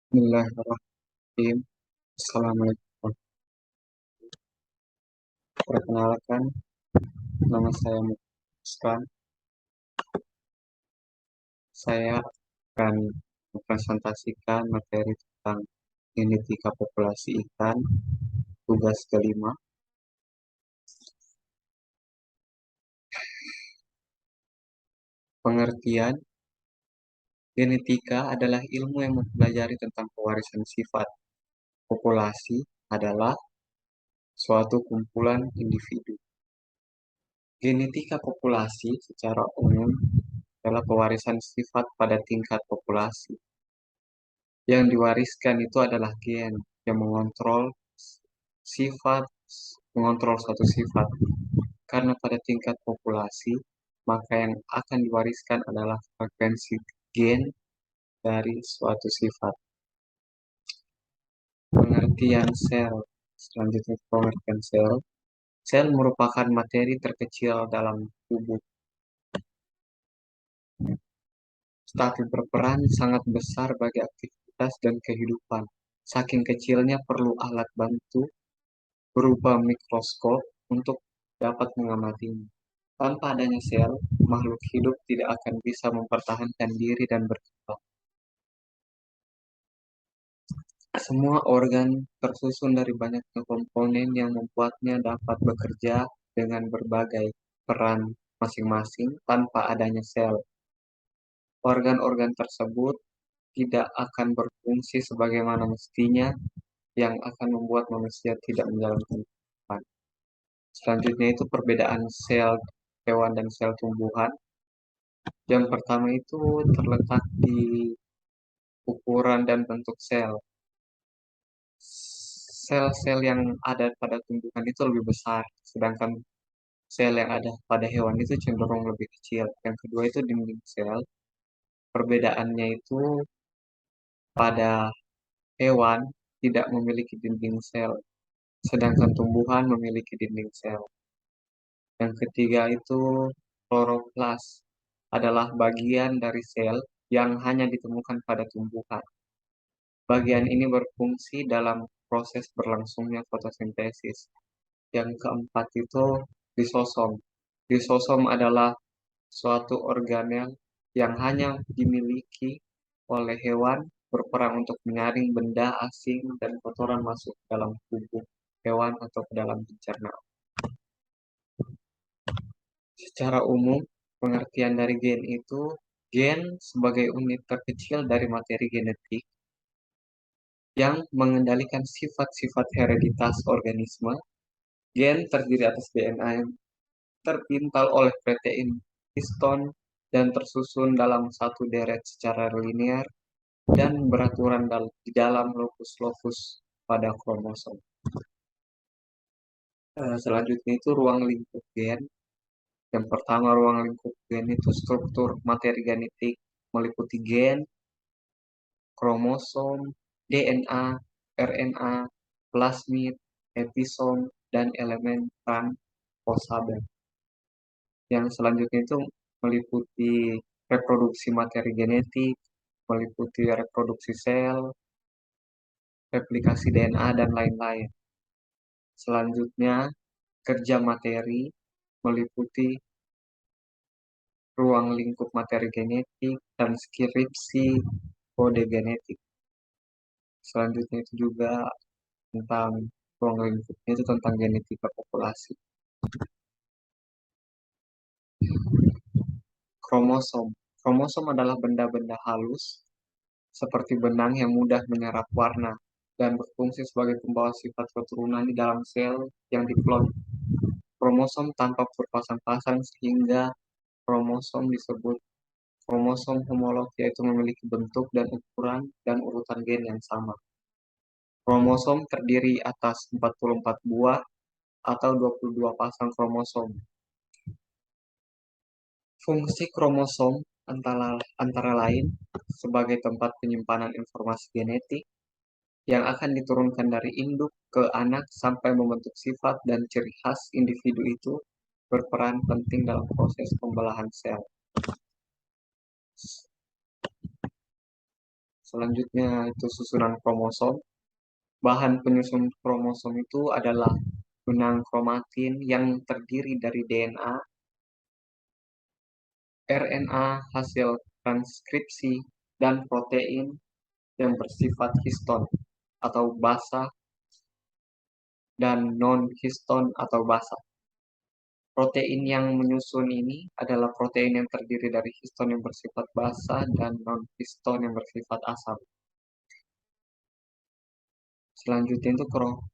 Bismillahirrahmanirrahim. Assalamualaikum. Perkenalkan, nama saya Muskan. Saya akan mempresentasikan materi tentang genetika populasi ikan, tugas kelima. Pengertian, genetika adalah ilmu yang mempelajari tentang pewarisan sifat. Populasi adalah suatu kumpulan individu. Genetika populasi secara umum adalah pewarisan sifat pada tingkat populasi. Yang diwariskan itu adalah gen yang sifat, mengontrol suatu sifat. Karena pada tingkat populasi, maka yang akan diwariskan adalah frekuensi gen dari suatu sifat. Pengertian sel. Selanjutnya pengertian sel. Sel merupakan materi terkecil dalam tubuh, tapi berperan sangat besar bagi aktivitas dan kehidupan. Saking kecilnya perlu alat bantu berupa mikroskop untuk dapat mengamatinya. Tanpa adanya sel, makhluk hidup tidak akan bisa mempertahankan diri dan berkembang. Semua organ tersusun dari banyaknya komponen yang membuatnya dapat bekerja dengan berbagai peran masing-masing tanpa adanya sel. Organ-organ tersebut tidak akan berfungsi sebagaimana mestinya yang akan membuat manusia tidak menjalankan kehidupan. Selanjutnya itu perbedaan sel hewan dan sel tumbuhan. Yang pertama itu terletak di ukuran dan bentuk sel. Sel-sel yang ada pada tumbuhan itu lebih besar, sedangkan sel yang ada pada hewan itu cenderung lebih kecil. Yang kedua itu dinding sel. Perbedaannya itu pada hewan tidak memiliki dinding sel, sedangkan tumbuhan memiliki dinding sel. Yang ketiga itu kloroplas adalah bagian dari sel yang hanya ditemukan pada tumbuhan. Bagian ini berfungsi dalam proses berlangsungnya fotosintesis. Yang keempat itu lisosom. Lisosom adalah suatu organel yang hanya dimiliki oleh hewan, berperan untuk menyaring benda asing dan kotoran masuk dalam tubuh hewan atau ke dalam pencernaan. Secara umum, pengertian dari gen itu, gen sebagai unit terkecil dari materi genetik yang mengendalikan sifat-sifat hereditas organisme. Gen terdiri atas DNA yang terpintal oleh protein histon dan tersusun dalam satu deret secara linear dan beraturan di dalam lokus-lokus pada kromosom. Selanjutnya itu ruang lingkup gen. Yang pertama ruang lingkup gen itu struktur materi genetik meliputi gen, kromosom, DNA, RNA, plasmid, episom, dan elemen transposaben. Yang selanjutnya itu meliputi reproduksi materi genetik, meliputi reproduksi sel, replikasi DNA, dan lain-lain. Selanjutnya, kerja materi meliputi ruang lingkup materi genetik, transkripsi, kode genetik. Selanjutnya itu juga tentang ruang lingkupnya itu tentang genetika populasi. Kromosom. Kromosom adalah benda-benda halus seperti benang yang mudah menyerap warna dan berfungsi sebagai pembawa sifat keturunan di dalam sel yang diplot. Kromosom tanpa berpasang-pasang sehingga kromosom disebut kromosom homolog, yaitu memiliki bentuk dan ukuran dan urutan gen yang sama. Kromosom terdiri atas 44 buah atau 22 pasang kromosom. Fungsi kromosom antara lain sebagai tempat penyimpanan informasi genetik yang akan diturunkan dari induk ke anak sampai membentuk sifat dan ciri khas individu itu, berperan penting dalam proses pembelahan sel. Selanjutnya itu susunan kromosom. Bahan penyusun kromosom itu adalah benang kromatin yang terdiri dari DNA, RNA hasil transkripsi, dan protein yang bersifat histon atau basa dan non-histon atau basa. Protein yang menyusun ini adalah protein yang terdiri dari histon yang bersifat basa dan non-histon yang bersifat asam. Selanjutnya itu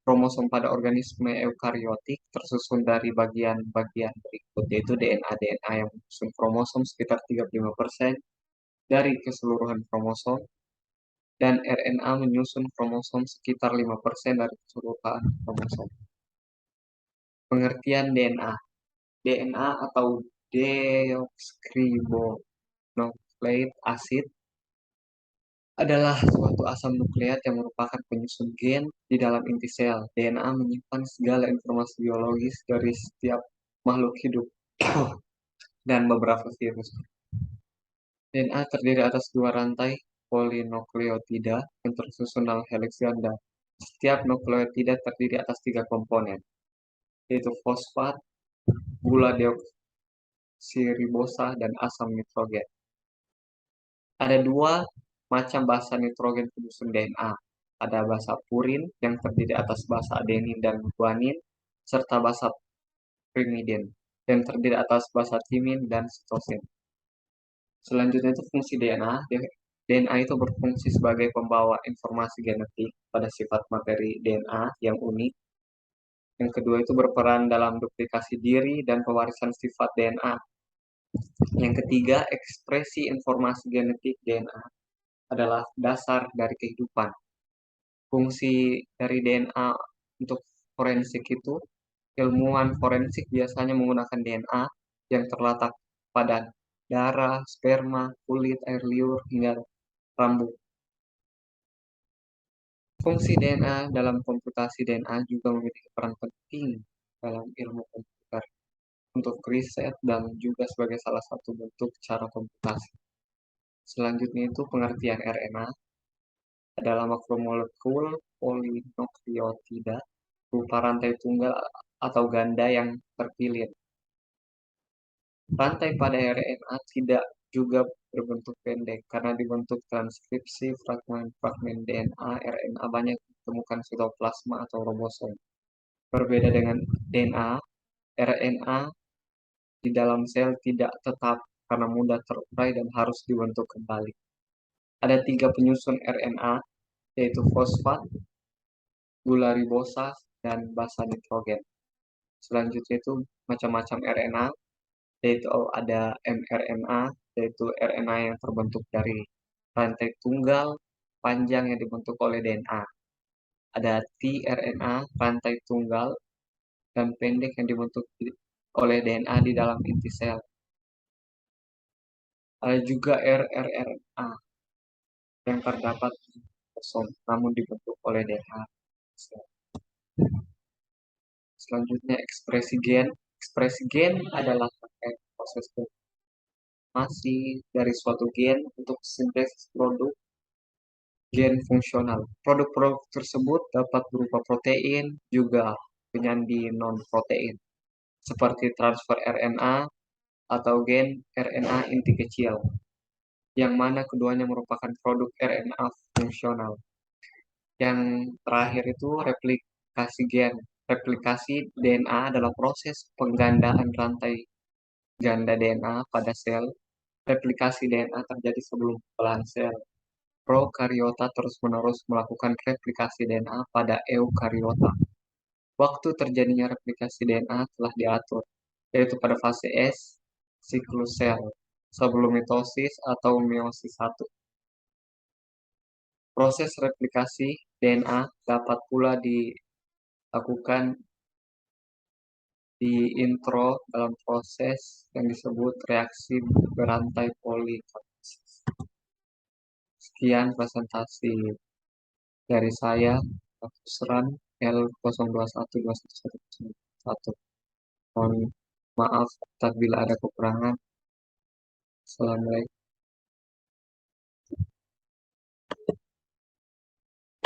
kromosom pada organisme eukariotik tersusun dari bagian-bagian berikut, yaitu DNA. DNA yang menyusun kromosom sekitar 35% dari keseluruhan kromosom, dan RNA menyusun kromosom sekitar 5% dari keseluruhan kromosom. Pengertian DNA. DNA atau deoksiribonucleic acid adalah suatu asam nukleat yang merupakan penyusun gen di dalam inti sel. DNA menyimpan segala informasi biologis dari setiap makhluk hidup dan beberapa virus. DNA terdiri atas dua rantai polinukleotida yang tersusun dalam heliks ganda. Setiap nukleotida terdiri atas tiga komponen, yaitu fosfat, gula deoksiribosa, dan asam nitrogen. Ada dua macam basa nitrogen penyusun DNA. Ada basa purin yang terdiri atas basa adenin dan guanin, serta basa pirimidin yang terdiri atas basa timin dan sitosin. Selanjutnya itu fungsi DNA. DNA itu berfungsi sebagai pembawa informasi genetik pada sifat materi DNA yang unik. Yang kedua itu berperan dalam duplikasi diri dan pewarisan sifat DNA. Yang ketiga, ekspresi informasi genetik DNA adalah dasar dari kehidupan. Fungsi dari DNA untuk forensik itu, ilmuwan forensik biasanya menggunakan DNA yang terletak pada darah, sperma, kulit, air liur, hingga rambut. Fungsi DNA dalam komputasi DNA juga memiliki peran penting dalam ilmu komputer untuk riset dan juga sebagai salah satu bentuk cara komputasi. Selanjutnya itu pengertian RNA adalah makromolekul polinukleotida berupa rantai tunggal atau ganda yang terpilih. Rantai pada RNA tidak juga berbentuk pendek karena dibentuk transkripsi fragmen-fragmen DNA. RNA banyak ditemukan sitoplasma atau ribosom. Berbeda dengan DNA, RNA di dalam sel tidak tetap karena mudah terurai dan harus dibentuk kembali. Ada tiga penyusun RNA, yaitu fosfat, gula ribosa, dan basa nitrogen. Selanjutnya itu macam-macam RNA, yaitu ada mRNA, yaitu RNA yang terbentuk dari rantai tunggal panjang yang dibentuk oleh DNA. Ada tRNA, rantai tunggal dan pendek yang dibentuk oleh DNA di dalam inti sel. Ada juga rRNA yang terdapat di kromosom namun dibentuk oleh DNA. Selanjutnya ekspresi gen. Ekspresi gen adalah proses transformasi dari suatu gen untuk sintesis produk gen fungsional. Produk-produk tersebut dapat berupa protein, juga penyandi non-protein, seperti transfer RNA atau gen RNA inti kecil, yang mana keduanya merupakan produk RNA fungsional. Yang terakhir itu replikasi gen. Replikasi DNA adalah proses penggandaan rantai ganda DNA pada sel. Replikasi DNA terjadi sebelum pembelahan sel. Prokariota terus-menerus melakukan replikasi DNA pada eukariota. Waktu terjadinya replikasi DNA telah diatur, yaitu pada fase S, siklus sel, sebelum mitosis atau meiosis 1. Proses replikasi DNA dapat pula dilakukan di intro dalam proses yang disebut reaksi berantai polikatalis. Sekian presentasi dari saya, Pusran L02121111. Mohon maaf apabila ada kekurangan. Assalamualaikum.